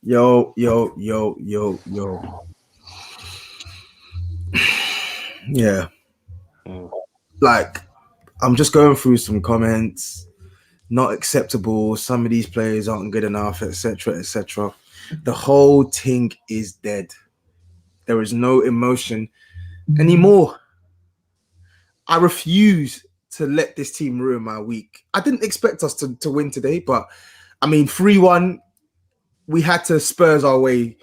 Yo, yo, yo, yo, yo. Yeah. Like, I'm just going through some comments. Not acceptable. Some of these players aren't good enough, etc., etc. The whole thing is dead. There is no emotion anymore. I refuse to let this team ruin my week. I didn't expect us to win today, but I mean, 3-1, we had to Spurs our way.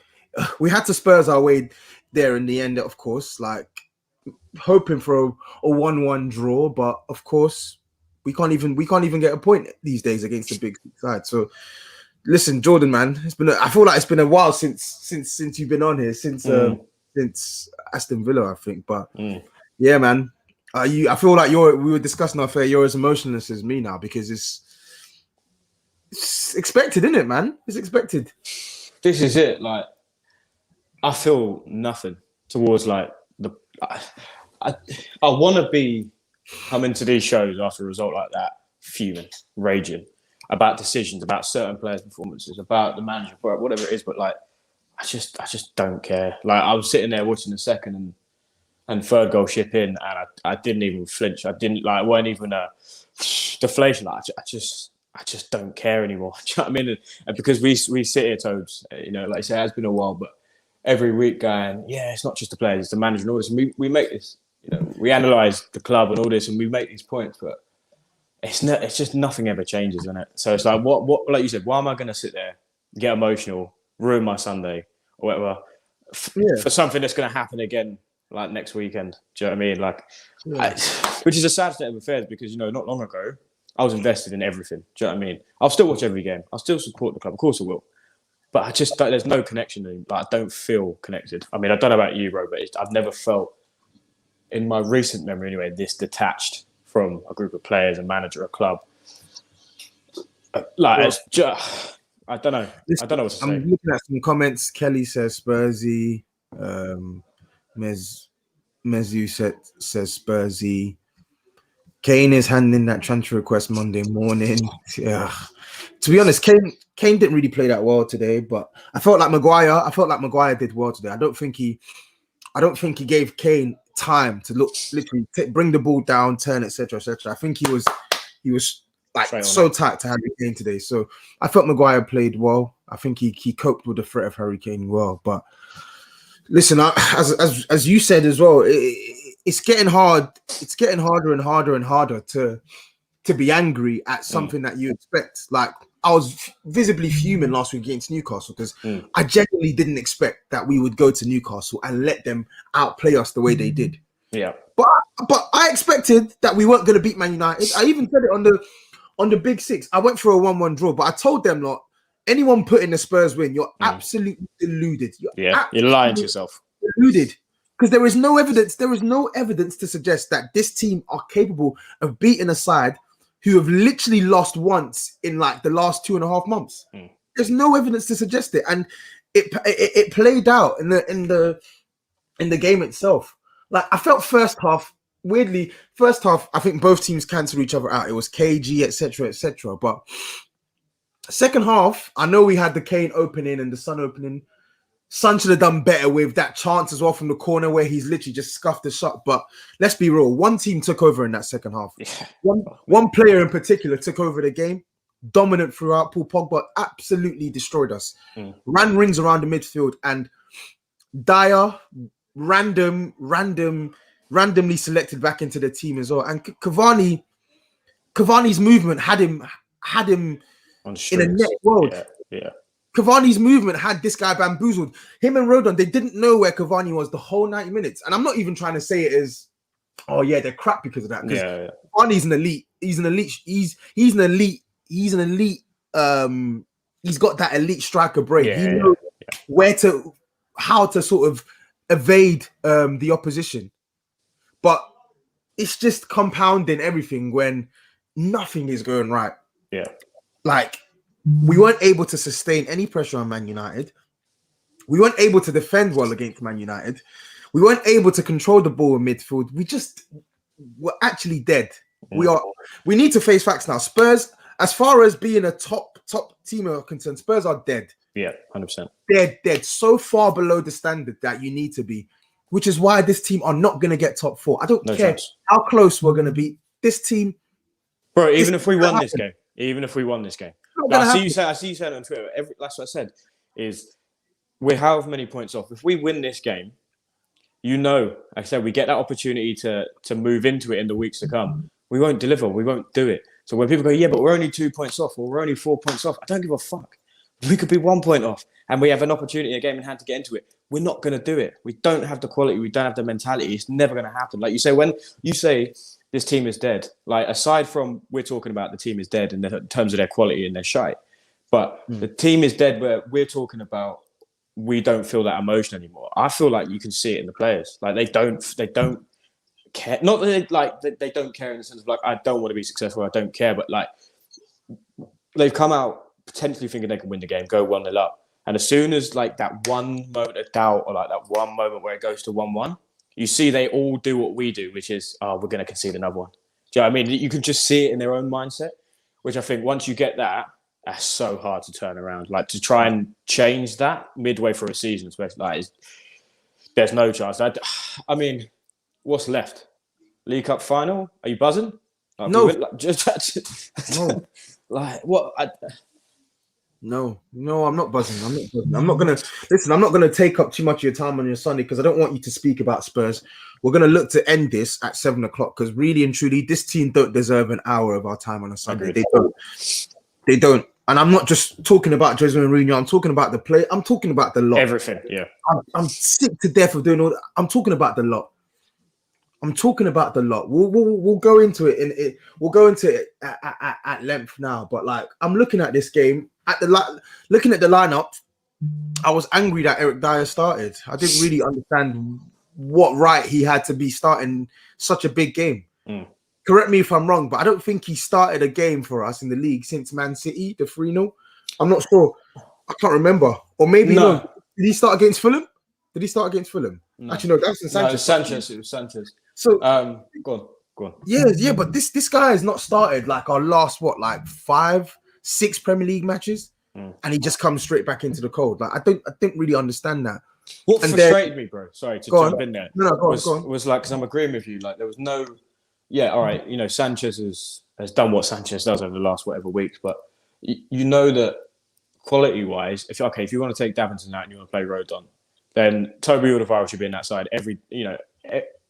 We had to Spurs our way there in the end, of course. Like, hoping for a 1-1 draw, but of course we can't even get a point these days against the big side. So listen, Jordan, man, I feel like it's been a while since you've been on here, since Aston Villa, I think. But yeah, man, I feel like we were discussing off air, you're as emotionless as me now, because it's expected, isn't it, man? It's expected. This is it. Like, I feel nothing towards like I want to be coming to these shows after a result like that, fuming, raging about decisions, about certain players' performances, about the manager, whatever it is. But like, I just don't care. Like, I was sitting there watching the second and third goal ship in, and I didn't even flinch. I didn't weren't even a deflation. Like, I just don't care anymore. Do you know what I mean? And because we sit here, Tobs, like you say, it has been a while, but every week going, yeah, it's not just the players, it's the manager and all this. And we make this, we analyse the club and all this, and we make these points, but it's just nothing ever changes, isn't it? So it's like, what, like you said, why am I going to sit there, get emotional, ruin my Sunday or whatever for something that's going to happen again, like next weekend? Do you know what I mean? Like, which is a sad state of affairs because, not long ago, I was invested in everything. Do you know what I mean? I'll still watch every game. I'll still support the club. Of course I will. But I just don't, there's no connection. Like, I don't feel connected. I mean, I don't know about you, bro, but I've never felt, in my recent memory anyway, this detached from a group of players, a manager, a club. Like, it's just, I don't know. I don't know what to say. I'm looking at some comments. Kelly says Spursy. Mezu says Spursy. Kane is handing that transfer request Monday morning. Yeah. To be honest, Kane didn't really play that well today, but I felt like Maguire did well today. I don't think he gave Kane time to literally bring the ball down, turn, etc., etc. I think he was like so tight to Harry Kane today. So I felt Maguire played well. I think he coped with the threat of Harry Kane well. But listen, as you said as well, it's getting hard. It's getting harder and harder and harder to be angry at something that you expect. Like, I was visibly fuming last week against Newcastle because I genuinely didn't expect that we would go to Newcastle and let them outplay us the way they did. Yeah. But I expected that we weren't going to beat Man United. I even said it on the Big Six. I went for a 1-1 draw, but I told them, look, anyone putting the Spurs win, you're absolutely deluded. You're lying to yourself. Deluded. Because there is no evidence. There is no evidence to suggest that this team are capable of beating a side who have literally lost once in like the last 2.5 months. There's no evidence to suggest it, and it played out in the game itself. Like, I felt first half, I think both teams cancelled each other out. It was KG, etc., etc. But second half, I know we had the Kane opening and the Son opening. Son should have done better with that chance as well from the corner where he's literally just scuffed the shot. But let's be real, one team took over in that second half. Yeah. One player in particular took over the game, dominant throughout. Paul Pogba absolutely destroyed us. Ran rings around the midfield, and Dyer randomly selected back into the team as well. And Cavani's movement had him on in a net world. Yeah. Cavani's movement had this guy bamboozled. Him and Rodon, they didn't know where Cavani was the whole 90 minutes. And I'm not even trying to say it as, oh yeah, they're crap because of that. Because Cavani's an elite. He's an elite. He's an elite. He's got that elite striker brain. He knows how to sort of evade the opposition. But it's just compounding everything when nothing is going right. Yeah. Like, we weren't able to sustain any pressure on Man United. We weren't able to defend well against Man United. We weren't able to control the ball in midfield. We just were actually dead. We need to face facts now. Spurs, as far as being a top team are concerned, Spurs are dead. Yeah, 100%. They're so far below the standard that you need to be, which is why this team are not going to get top 4. I don't care how close we're going to be. This team, bro. Even if we won this game, like, I see you saying on Twitter. That's what I said. Is we're however many points off. If we win this game, like I said, we get that opportunity to move into it in the weeks to come. We won't deliver. We won't do it. So when people go, yeah, but we're only 2 points off, or we're only 4 points off, I don't give a fuck. We could be 1 point off, and we have an opportunity, a game in hand to get into it. We're not going to do it. We don't have the quality. We don't have the mentality. It's never going to happen. Like you say, when you say this team is dead, like aside from we're talking about the team is dead in terms of their quality and their shite, but the team is dead where we're talking about we don't feel that emotion anymore. I feel like you can see it in the players. Like they don't care. Not that they don't care in the sense of like, I don't want to be successful. I don't care. But like they've come out potentially thinking they can win the game, go 1-0 up. And as soon as like that one moment of doubt or like that one moment where it goes to 1-1, you see they all do what we do, which is, we're going to concede another one. Do you know what I mean? You can just see it in their own mindset, which I think once you get that, that's so hard to turn around. Like to try and change that midway through a season, especially, like, there's no chance. I mean, what's left? League Cup final? Are you buzzing? Like, no. No. Like what? No, I'm not buzzing. I'm not gonna take up too much of your time on your Sunday because I don't want you to speak about Spurs. We're gonna look to end this at 7 o'clock because really and truly, this team don't deserve an hour of our time on a Sunday. They don't. And I'm not just talking about Jose Mourinho. I'm talking about the play. I'm talking about the lot. Everything. Yeah. I'm sick to death of doing all that. I'm talking about the lot. We'll go into it we'll go into it at length now. But like, I'm looking at this game looking at the lineup. I was angry that Eric Dyer started. I didn't really understand what right he had to be starting such a big game. Correct me if I'm wrong, but I don't think he started a game for us in the league since Man City, the 3-0. I'm not sure. I can't remember. Or maybe no. Did he start against Fulham? No. Actually, no, that's Sanchez. It was Sanchez. So go on. Yeah, but this guy has not started like our last 5-6 Premier League matches, and he just comes straight back into the cold. Like I don't really understand that. What frustrated me, bro? Sorry to jump in there. No, go on. Was like because I'm agreeing with you. Like there was no. Yeah, all right. You know, Sanchez has done what Sanchez does over the last whatever weeks, but you know that quality-wise, if you want to take Davinson out and you want to play Rodon, then Tobi Alderweireld should be in that side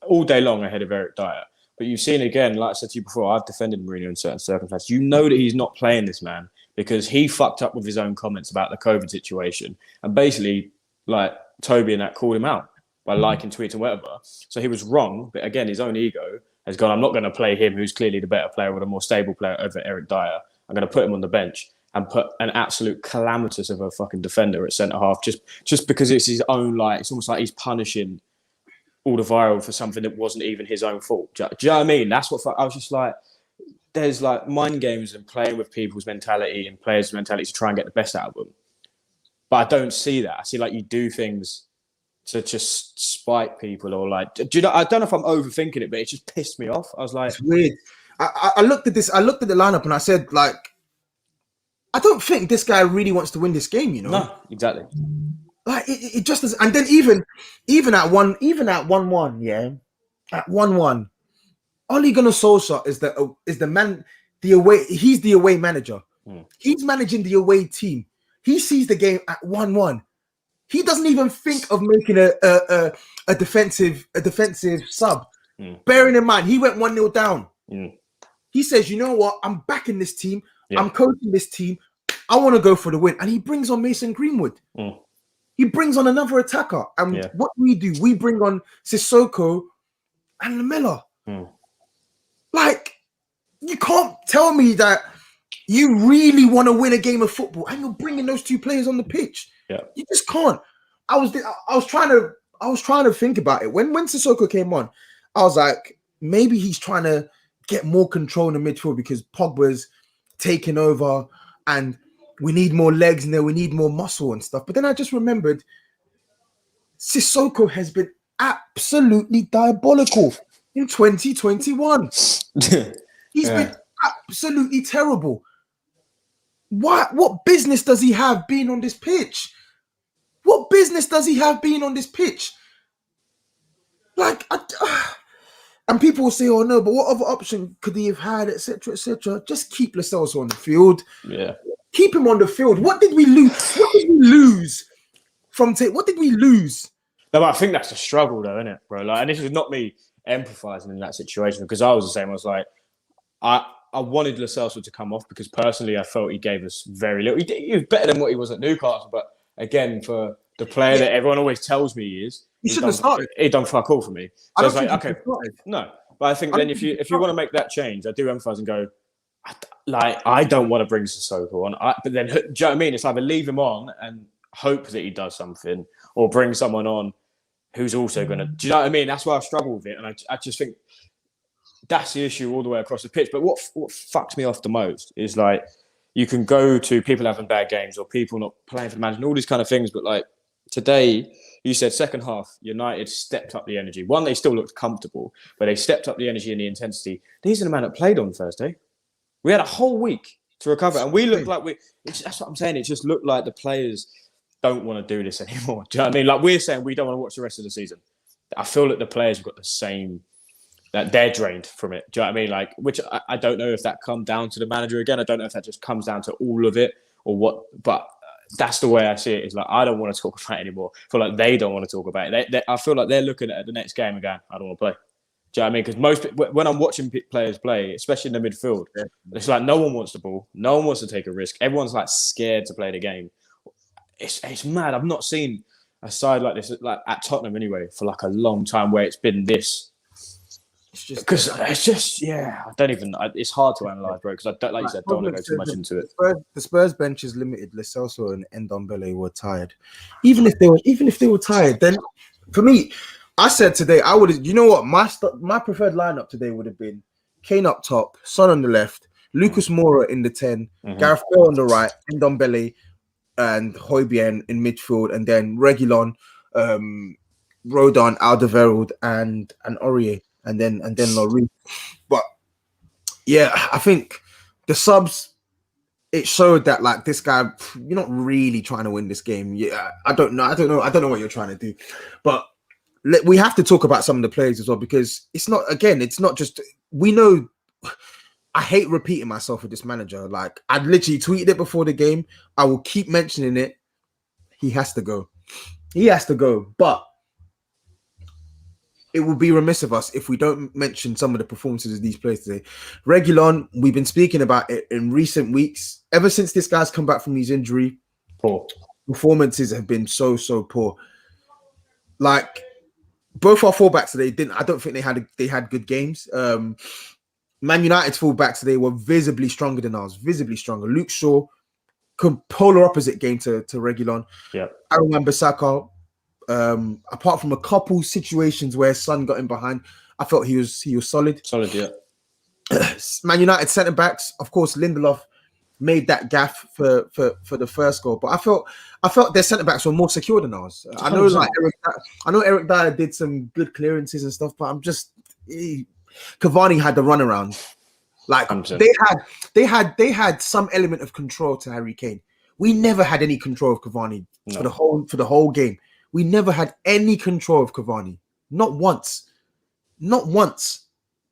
all day long ahead of Eric Dyer. But you've seen again, like I said to you before, I've defended Mourinho in certain circumstances. You know that he's not playing this man because he fucked up with his own comments about the COVID situation, and basically, like Tobi and that called him out by liking tweets and whatever. So he was wrong, but again, his own ego has gone, I'm not going to play him, who's clearly the better player or the more stable player over Eric Dyer. I'm going to put him on the bench and put an absolute calamitous of a fucking defender at centre-half just because it's his own, like, it's almost like he's punishing Alderweireld for something that wasn't even his own fault. Do you know what I mean? That's what I was just like, there's like mind games and playing with people's mentality and players' mentality to try and get the best out of them. But I don't see that. I see like you do things to just spite people or like, do you know, I don't know if I'm overthinking it, but it just pissed me off. I was like, it's weird. I looked at the lineup and I said, like, I don't think this guy really wants to win this game, you know? No, exactly. Like it just doesn't. And then even at 1-1, yeah, at 1-1, Ole Gunnar Solskjaer is the man, the away. He's the away manager. He's managing the away team. He sees the game at 1-1. He doesn't even think of making a defensive sub. Bearing in mind, he went 1-0 down. He says, you know what? I'm backing this team. Yeah. I'm coaching this team. I want to go for the win. And he brings on Mason Greenwood. He brings on another attacker. And what do? We bring on Sissoko and Lamela. Like, you can't tell me that you really want to win a game of football and you're bringing those two players on the pitch. Yeah. You just can't. I was trying to think about it. When Sissoko came on, I was like, maybe he's trying to get more control in the midfield because Pogba's taking over and we need more legs in there, we need more muscle and stuff. But then I just remembered Sissoko has been absolutely diabolical in 2021. He's been absolutely terrible. What business does he have being on this pitch? What business does he have being on this pitch? Like, and people will say, "Oh no, but what other option could he have had, etc., etc." Just keep Lo Celso on the field. Yeah, keep him on the field. What did we lose? What did we lose from? What did we lose? no, but I think that's a struggle, though, isn't it, bro? Like, and this is not me empathizing in that situation because I was the same. I was like, I wanted Lo Celso to come off because personally I felt he gave us very little. He was better than what he was at Newcastle, but again, for the player that everyone always tells me he is, he shouldn't have started. He done fuck all for me. So it's like, okay, no. But I think then if you want to make that change, I do emphasize and go, I don't want to bring Sissoko on. But then, do you know what I mean? It's either leave him on and hope that he does something, or bring someone on who's also going to. Do you know what I mean? That's why I struggle with it, and I just think that's the issue all the way across the pitch. But what fucks me off the most is like you can go to people having bad games or people not playing for the manager and all these kind of things. But like today, you said second half, United stepped up the energy. One, they still looked comfortable, but they stepped up the energy and the intensity. These are the men that played on Thursday. We had a whole week to recover, and we looked like that's what I'm saying. It just looked like the players don't want to do this anymore. Do you know what I mean? Like we're saying, we don't want to watch the rest of the season. I feel like the players have got the same. That they're drained from it. Do you know what I mean? Like, which I don't know if that comes down to the manager again. I don't know if that just comes down to all of it or what. But that's the way I see it. Is like I don't want to talk about it anymore. I feel like they don't want to talk about it. I feel like they're looking at the next game and going, "I don't want to play." Do you know what I mean? Because when I'm watching players play, especially in the midfield, it's like no one wants the ball. No one wants to take a risk. Everyone's like scared to play the game. It's mad. I've not seen a side like this, like at Tottenham anyway, for like a long time where it's been this. Because it's just, I don't even. It's hard to analyze, bro. Because I don't, like you said, don't want to go too much into it. The Spurs bench is limited. Lo Celso and Ndombele were tired. Even if they were tired, then for me, I said today I would. You know what? My preferred lineup today would have been Kane up top, Son on the left, Lucas Moura in the 10, Gareth Bale on the right, Ndombele and Højbjerg in midfield, and then Reguilon, Rodon, Alderweireld, and Aurier. And then Laurie. But yeah, I think the subs, it showed that like this guy, you're not really trying to win this game. Yeah, I don't know what you're trying to do. But we have to talk about some of the players as well, because it's not just, we know, I hate repeating myself with this manager. Like I literally tweeted it before the game. I will keep mentioning it. He has to go. But it will be remiss of us if we don't mention some of the performances of these players today. Reguilon, we've been speaking about it in recent weeks. Ever since this guy's come back from his injury, performances have been so poor. Like both our fullbacks today I don't think they had good games. Man United's fullbacks today were visibly stronger than ours. Visibly stronger. Luke Shaw, polar opposite game to Reguilon. Yeah. Aaron Wan-Bissaka. Apart from a couple situations where Son got in behind, I felt he was solid. Solid, yeah. Man United centre backs, of course, Lindelof made that gaff for the first goal, but I felt their centre backs were more secure than ours. I know Eric Dyer did some good clearances and stuff, but Cavani had the runaround. Like 100%. they had some element of control to Harry Kane. We never had any control of Cavani for the whole game. We never had any control of Cavani. Not once.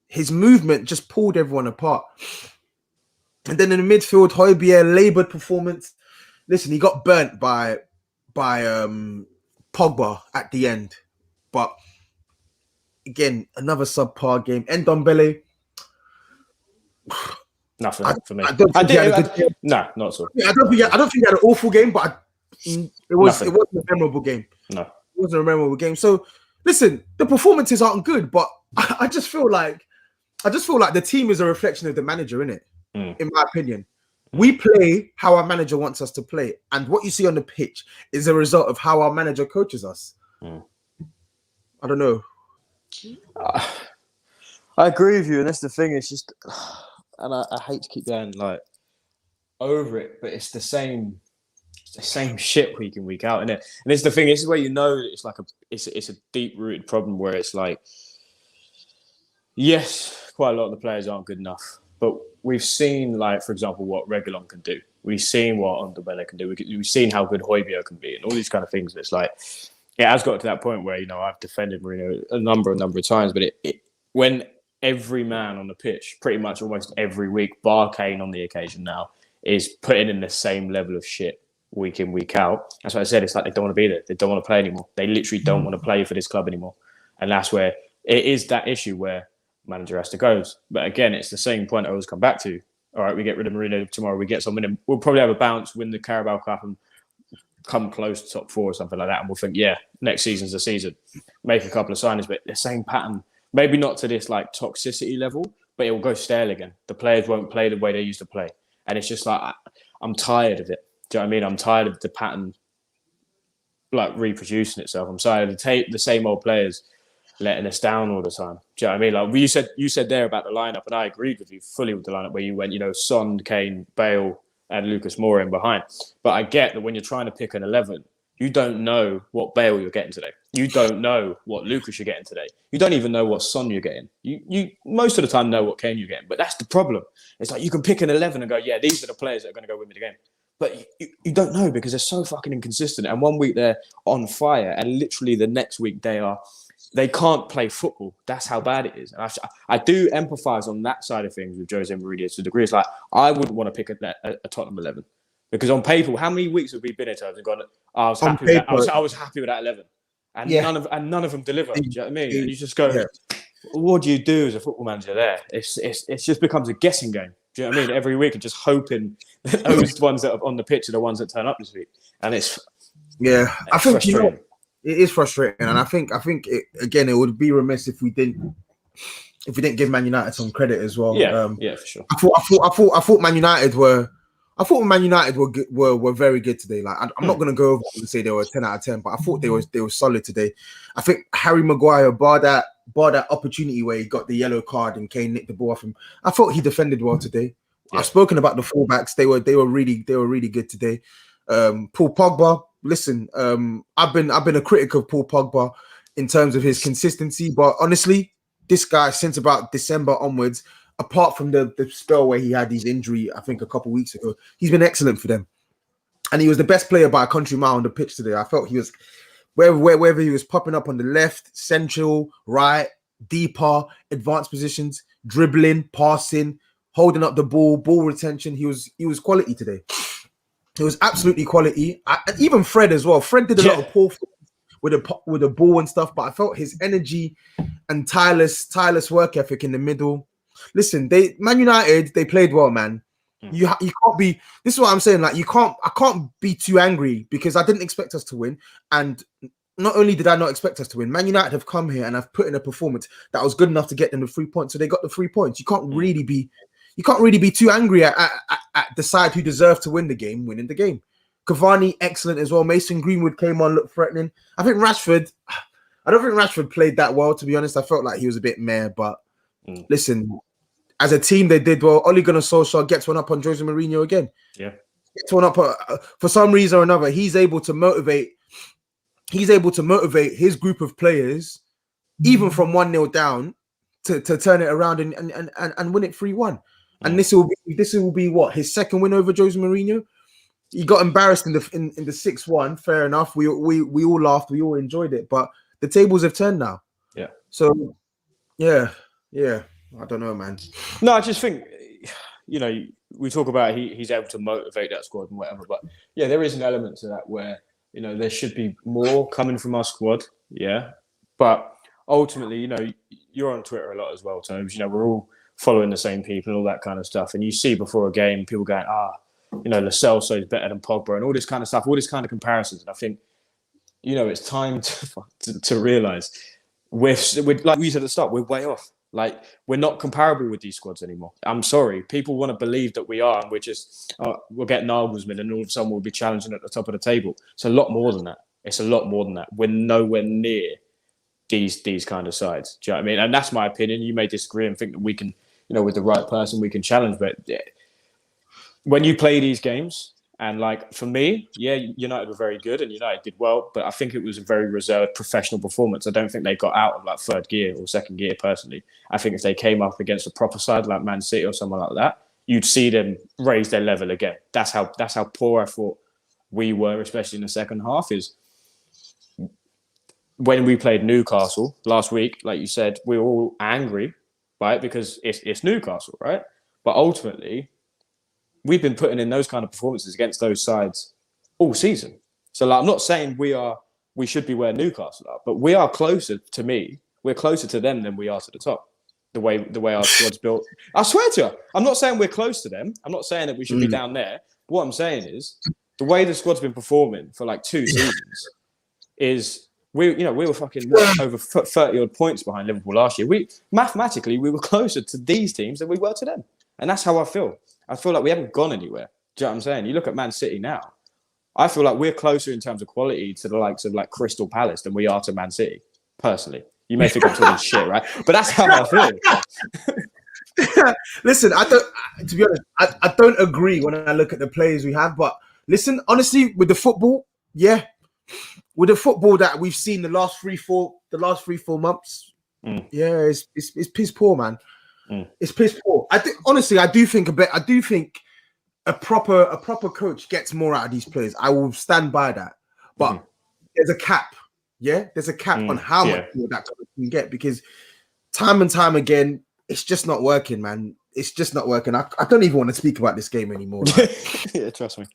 His movement just pulled everyone apart. And then in the midfield, Højbjerg, laboured performance. Listen, he got burnt by Pogba at the end. But again, another subpar game. Ndombele. Nothing for me. I don't think he had a good game. No, not so. I don't think he had an awful game, but it wasn't a memorable game. No. It wasn't a memorable game. So listen, the performances aren't good, but I just feel like the team is a reflection of the manager, innit? In my opinion. We play how our manager wants us to play. And what you see on the pitch is a result of how our manager coaches us. I don't know. I agree with you, and that's the thing. It's just, and I hate to keep going like over it, but it's the same shit week in, week out, isn't it? And it's the thing. This is where you know that it's like it's a deep rooted problem where it's like, yes, quite a lot of the players aren't good enough, but we've seen, like, for example, what Reguilon can do. We've seen what Underbella can do. We've seen how good Højbjerg can be, and all these kind of things. And it's like it has got to that point where I've defended Mourinho a number of times, but when every man on the pitch, pretty much almost every week, bar Kane on the occasion now, is putting in the same level of shit week in, week out. That's what I said. It's like they don't want to be there. They don't want to play anymore. They literally don't want to play for this club anymore. And that's where it is that issue where manager has to go. But again, it's the same point I always come back to. All right, we get rid of Mourinho tomorrow. We get someone in. We'll probably have a bounce, win the Carabao Cup, and come close to top 4 or something like that. And we'll think, yeah, next season's the season. Make a couple of signings, but the same pattern. Maybe not to this like toxicity level, but it will go stale again. The players won't play the way they used to play, and it's just like I'm tired of it. Do you know what I mean? I'm tired of the pattern like reproducing itself. I'm tired of the same old players letting us down all the time. Do you know what I mean? Like you said there about the lineup, and I agreed with you fully with the lineup where you went, Son, Kane, Bale, and Lucas Moura in behind. But I get that when you're trying to pick an 11, you don't know what Bale you're getting today. You don't know what Lucas you're getting today. You don't even know what Son you're getting. You most of the time know what Kane you're getting, but that's the problem. It's like you can pick an 11 and go, yeah, these are the players that are going to go win me the game. But you don't know because they're so fucking inconsistent. And one week they're on fire, and literally the next week they can't play football. That's how bad it is. And I do empathise on that side of things with Jose Mourinho to a degree. It's like I wouldn't want to pick a Tottenham 11 because on paper, how many weeks have we been in terms and gone? I was happy with that. I was happy with that 11, and none of them deliver. Do you know what I mean? And you just go, what do you do as a football manager there? It just becomes a guessing game. Do you know what I mean? Every week, and just hoping that those ones that are on the pitch are the ones that turn up this week, and it's I think it is frustrating, and I think it would be remiss if we didn't give Man United some credit as well. For sure. I thought Man United were very good today. Like I'm not going to go over and say they were 10 out of 10, but I thought they were solid today. I think Harry Maguire, bar that opportunity where he got the yellow card and Kane nicked the ball off him, I thought he defended well today. Yeah. I've spoken about the fullbacks; they were really good today. Paul Pogba, listen, I've been a critic of Paul Pogba in terms of his consistency, but honestly, this guy since about December onwards, apart from the spell where he had his injury, I think a couple of weeks ago, he's been excellent for them. And he was the best player by a country mile on the pitch today. I felt he was, wherever he was popping up on the left, central, right, deeper, advanced positions, dribbling, passing, holding up the ball retention. He was quality today. It was absolutely quality. And even Fred as well. Fred did a lot of poor with the ball and stuff, but I felt his energy and tireless work ethic in the middle. Listen, Man United, they played well, man. You can't be. This is what I'm saying. Like I can't be too angry because I didn't expect us to win, and not only did I not expect us to win, Man United have come here and have put in a performance that was good enough to get them the 3 points. So they got the 3 points. You can't really be too angry at the side who deserved to win the game, winning the game. Cavani, excellent as well. Mason Greenwood came on, looked threatening. I don't think Rashford played that well, to be honest. I felt like he was a bit meh, but listen, as a team, they did well. Ole Gunnar Solskjaer gets one up on Jose Mourinho again. Yeah. Gets one up for some reason or another. He's able to motivate his group of players, even from 1-0 down, to turn it around and win it 3-1. And this will be what, his second win over Jose Mourinho. He got embarrassed in the 6-1. Fair enough. We all laughed. We all enjoyed it. But the tables have turned now. Yeah. So, yeah. I don't know, man. No, I just think, we talk about he's able to motivate that squad and whatever. But yeah, there is an element to that where, there should be more coming from our squad. Yeah. But ultimately, you're on Twitter a lot as well, Tobs. We're all following the same people and all that kind of stuff. And you see before a game, people going, Lo Celso is better than Pogba and all this kind of stuff, all this kind of comparisons. And I think, it's time to realise we're like we said at the start, we're way off. Like, we're not comparable with these squads anymore. I'm sorry. People want to believe that we are, and we're just, we'll get Nagelsmann and all of a sudden we'll be challenging at the top of the table. It's a lot more than that. We're nowhere near these kind of sides. Do you know what I mean? And that's my opinion. You may disagree and think that we can, with the right person, we can challenge. But when you play these games, and like for me, United were very good and United did well, but I think it was a very reserved professional performance. I don't think they got out of third gear or second gear personally. I think if they came up against a proper side like Man City or someone like that, you'd see them raise their level again. That's how poor I thought we were, especially in the second half. Is when we played Newcastle last week, like you said, we were all angry, right? Because it's Newcastle, right? But ultimately, we've been putting in those kind of performances against those sides all season. So like, I'm not saying we should be where Newcastle are, but we are closer to me. We're closer to them than we are to the top. The way our squad's built. I swear to you, I'm not saying we're close to them. I'm not saying that we should be down there. But what I'm saying is the way the squad's been performing for like 2 seasons is we were fucking over 30 odd points behind Liverpool last year. We were closer to these teams than we were to them. And that's how I feel. I feel like we haven't gone anywhere. Do you know what I'm saying? You look at Man City now. I feel like we're closer in terms of quality to the likes of like Crystal Palace than we are to Man City, personally. You may think I'm talking shit, right? But that's how I feel. Listen, to be honest, I don't agree when I look at the players we have. But listen, honestly, with the football, yeah, with the football that we've seen the last 3-4 months, yeah, it's piss poor, man. It's piss poor. I do think a proper coach gets more out of these players. I will stand by that. But there's a cap. Yeah, there's a cap on how much more that coach can get, because time and time again, it's just not working, man. It's just not working. I don't even want to speak about this game anymore. Like. Yeah, trust me.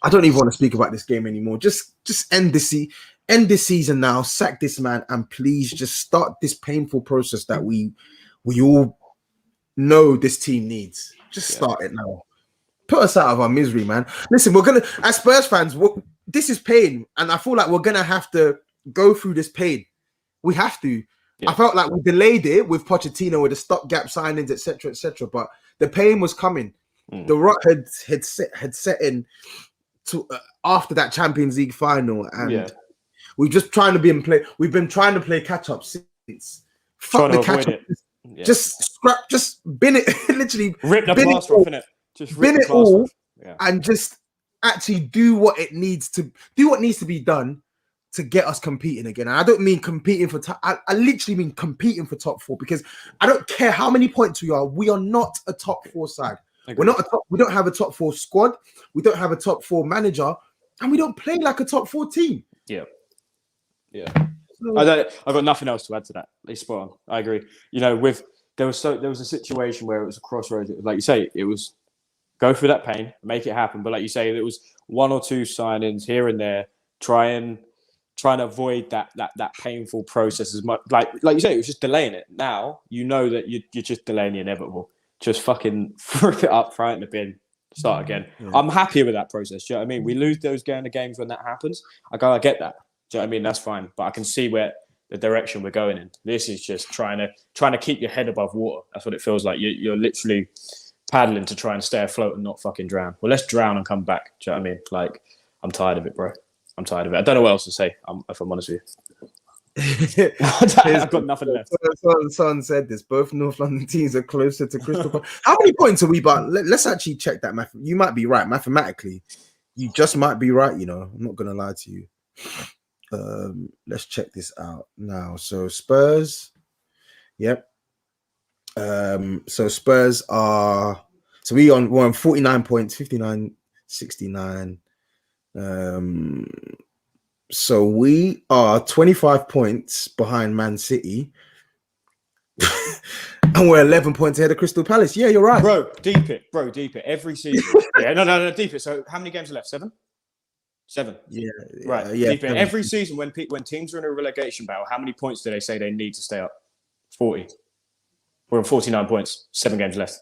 I don't even want to speak about this game anymore. Just end this season now. Sack this man, and please just start this painful process that we all know this team needs. Just start it now. Put us out of our misery, man. Listen, we're gonna, as Spurs fans, this is pain, and I feel like we're gonna have to go through this pain. We have to. Yeah. I felt like we delayed it with Pochettino with the stopgap signings, etc. But the pain was coming. The rot had set in to after that Champions League final, and we've just trying to play. We've been trying to play catch up since. Fuck the catch up. Just scrap. Just bin it. Literally rip the plaster off, innit? Just bin it all, and just actually do what needs to be done to get us competing again. And I don't mean competing for I literally mean competing for top 4, because I don't care how many points we are not a top 4 side. We don't have a top 4 squad, we don't have a top 4 manager, and we don't play like a top 4 team. Yeah. I've got nothing else to add to that. It's spot on. I agree. You know, there was a situation where it was a crossroads. Like you say, it was go through that pain, make it happen. But like you say, there was 1 or 2 signings here and there, trying to avoid that painful process as much. Like you say, it was just delaying it. Now you know that you're just delaying the inevitable. Just fucking rip it up, throw it in the bin, start again. Yeah. I'm happy with that process. Do you know what I mean? We lose those kind of games when that happens. I get that. Do you know what I mean? That's fine. But I can see where the direction we're going in. This is just trying to keep your head above water. That's what it feels like. You're literally paddling to try and stay afloat and not fucking drown. Well, let's drown and come back. Do you know what I mean? Like, I'm tired of it, bro. I'm tired of it. I don't know what else to say, if I'm honest with you. I've got nothing left. Someone said this. Both North London teams are closer to Crystal Palace. How many points are we? But let's actually check that. You might be right. Mathematically, you just might be right. You know, I'm not going to lie to you. Let's check this out now. So Spurs. Yep. So Spurs are... So we're on 49 points, 59, 69. So we are 25 points behind Man City, and we're 11 points ahead of Crystal Palace. Yeah, you're right, bro. Deep it. Every season. No, deep it. So how many games are left? 7. Yeah, right. Yeah. Deep it. Every season when teams are in a relegation battle, how many points do they say they need to stay up? 40. We're on 49 points. 7 games left.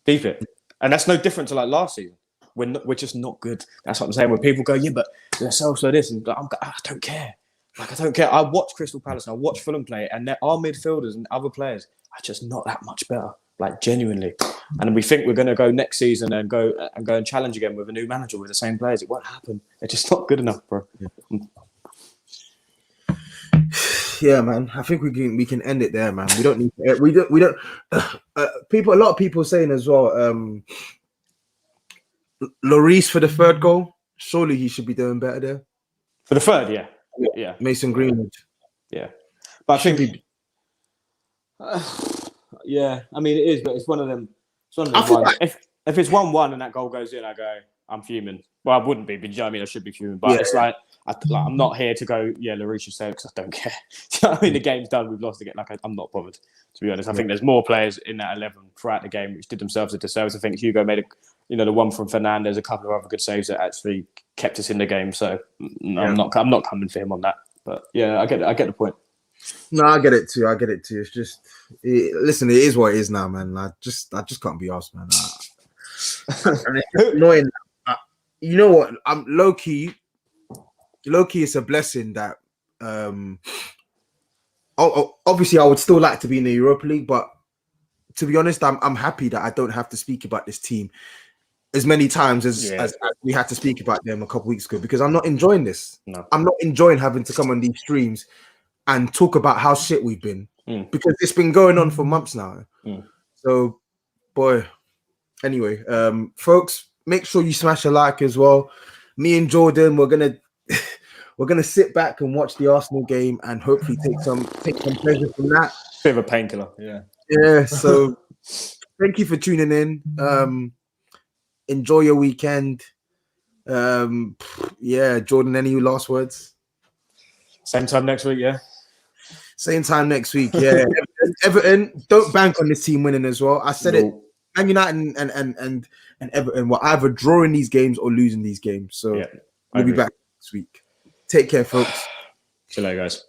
Deep it, and that's no different to like last season. We're just not good. That's what I'm saying. When people go, yeah, but there's also this, and I don't care. Like, I don't care. I watch Crystal Palace and I watch Fulham play, and our midfielders and other players are just not that much better. Like, genuinely. And we think we're going to go next season and go and challenge again with a new manager with the same players. It won't happen. They're just not good enough, bro. Yeah, man. I think we can end it there, man. We don't need. We don't. People. A lot of people saying as well. Lloris for the 3rd goal. Surely he should be doing better there. For the 3rd, yeah. Mason Greenwood. Yeah, but I think yeah. I mean, it is, but it's one of them It's one of those ones. If it's 1-1 and that goal goes in, I go, I'm fuming. Well, I wouldn't be, but you know what I mean? I should be fuming. But it's like, I'm not here to go, yeah, Larisha said, because I don't care. You know what I mean? The game's done. We've lost the game. Like, I'm not bothered, to be honest. I think there's more players in that 11 throughout the game which did themselves a disservice. I think Hugo made the one from Fernandez, a couple of other good saves that actually kept us in the game. So I'm not coming for him on that. But yeah, I get the point. No, I get it too. It's just, listen, it is what it is now, man. I just can't be asked, man. And it's annoying. You know what? I'm low key. It's a blessing that. Obviously, I would still like to be in the Europa League, but to be honest, I'm happy that I don't have to speak about this team as many times as we had to speak about them a couple weeks ago, because I'm not enjoying this. No. I'm not enjoying having to come on these streams and talk about how shit we've been, because it's been going on for months now. So, boy. Anyway, folks, make sure you smash a like as well. Me and Jordan, we're gonna sit back and watch the Arsenal game and hopefully take some pleasure from that. Bit of a painkiller, yeah. Yeah. So, thank you for tuning in. Enjoy your weekend. Yeah, Jordan, any last words? Same time next week, yeah. Same time next week, yeah. Everton, don't bank on this team winning as well. I said it. Man United and Everton were either drawing these games or losing these games. So we'll be back next week. Take care, folks. See you later, guys.